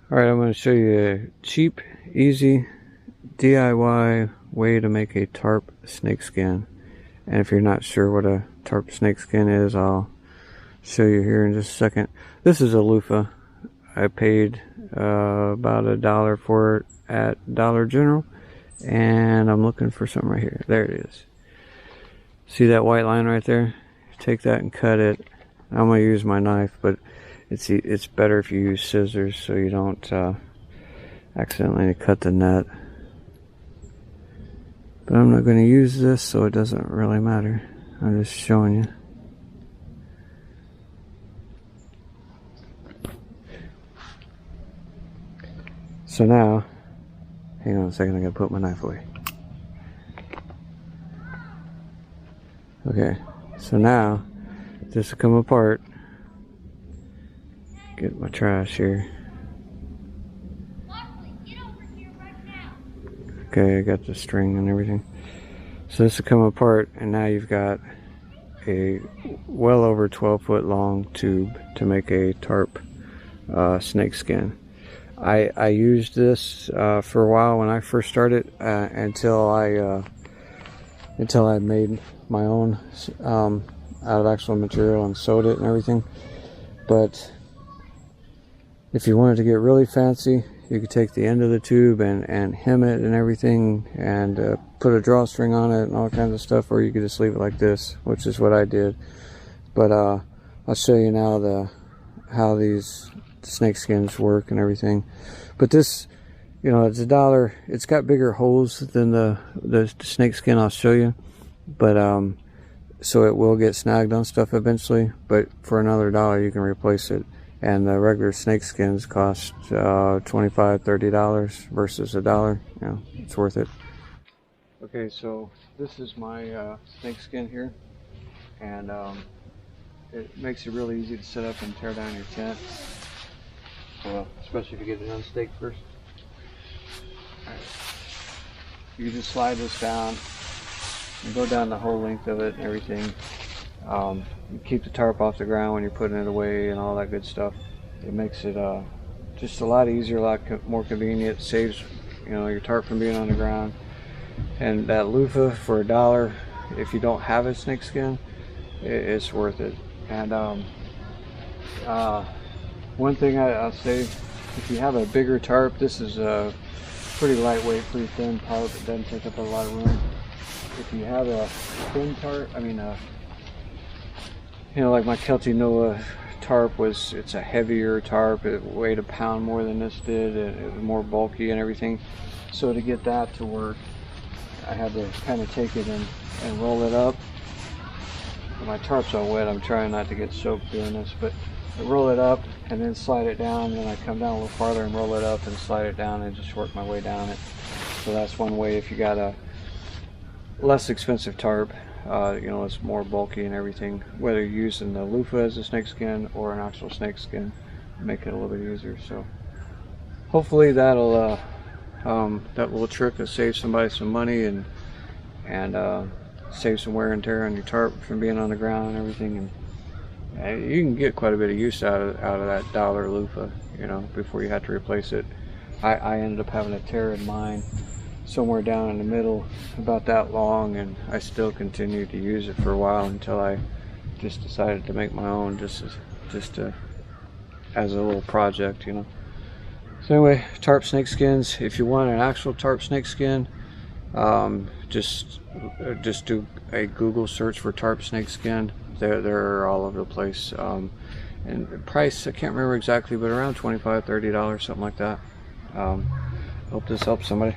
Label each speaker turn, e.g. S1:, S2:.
S1: Alright, I'm going to show you a cheap, easy DIY way to make a tarp snakeskin. And if you're not sure what a tarp snakeskin is, I'll show you here in just a second. This is a loofah. I paid about $1 for it at Dollar General, and I'm looking for something right here. There it is. See that white line right there? Take that and cut it. I'm going to use my knife, but it's better if you use scissors so you don't accidentally cut the net. But I'm not going to use this, so it doesn't really matter. I'm just showing you. So now, hang on a second, I gotta put my knife away. Okay, so now this will come apart. Get my trash here. Okay, I got the string and everything. So this will come apart, and now you've got a well over 12-foot long tube to make a tarp snakeskin. I used this for a while when I first started until I made my own out of actual material and sewed it and everything. But if you wanted to get really fancy, you could take the end of the tube and hem it and everything, and put a drawstring on it and all kinds of stuff, or you could just leave it like this, which is what I did. But I'll show you now how these snakeskins work and everything. But this, you know, it's $1. It's got bigger holes than the snakeskin I'll show you, but so it will get snagged on stuff eventually. But for another $1 you can replace it, and the regular snakeskins cost $25–30 versus $1. You know, it's worth it. Okay, so this is my snakeskin here, and it makes it really easy to set up and tear down your tent. Especially if you get it unstaked first. Right. You can just slide this down and go down the whole length of it and everything. You keep the tarp off the ground when you're putting it away and all that good stuff. It makes it just a lot easier, a lot more convenient. Saves, you know, your tarp from being on the ground. And that loofah for $1, if you don't have a snakeskin, it's worth it. And one thing I'll say, if you have a bigger tarp, this is a pretty lightweight, pretty thin tarp. It doesn't take up a lot of room. If you have a thin tarp, I mean, you know, like my Kelty Noah tarp it's a heavier tarp. It weighed 1 pound more than this did, and it was more bulky and everything. So to get that to work, I had to kind of take it and roll it up. My tarp's all wet. I'm trying not to get soaked doing this, but I roll it up and then slide it down, and then I come down a little farther and roll it up and slide it down and just work my way down it. So that's one way. If you got a less expensive tarp, you know, it's more bulky and everything, whether you're using the loofah as a snakeskin or an actual snakeskin, make it a little bit easier. So hopefully that'll that little trick will save somebody some money and save some wear and tear on your tarp from being on the ground and everything. And you can get quite a bit of use out of that $1 loofah, you know, before you have to replace it. I ended up having a tear in mine somewhere down in the middle, about that long, and I still continued to use it for a while until I just decided to make my own, just as a little project, you know. So anyway, tarp snakeskins. If you want an actual tarp snakeskin, just do a Google search for tarp snakeskin. They're all over the place, and the price, I can't remember exactly, but around $25–30, something like that. Hope this helps somebody.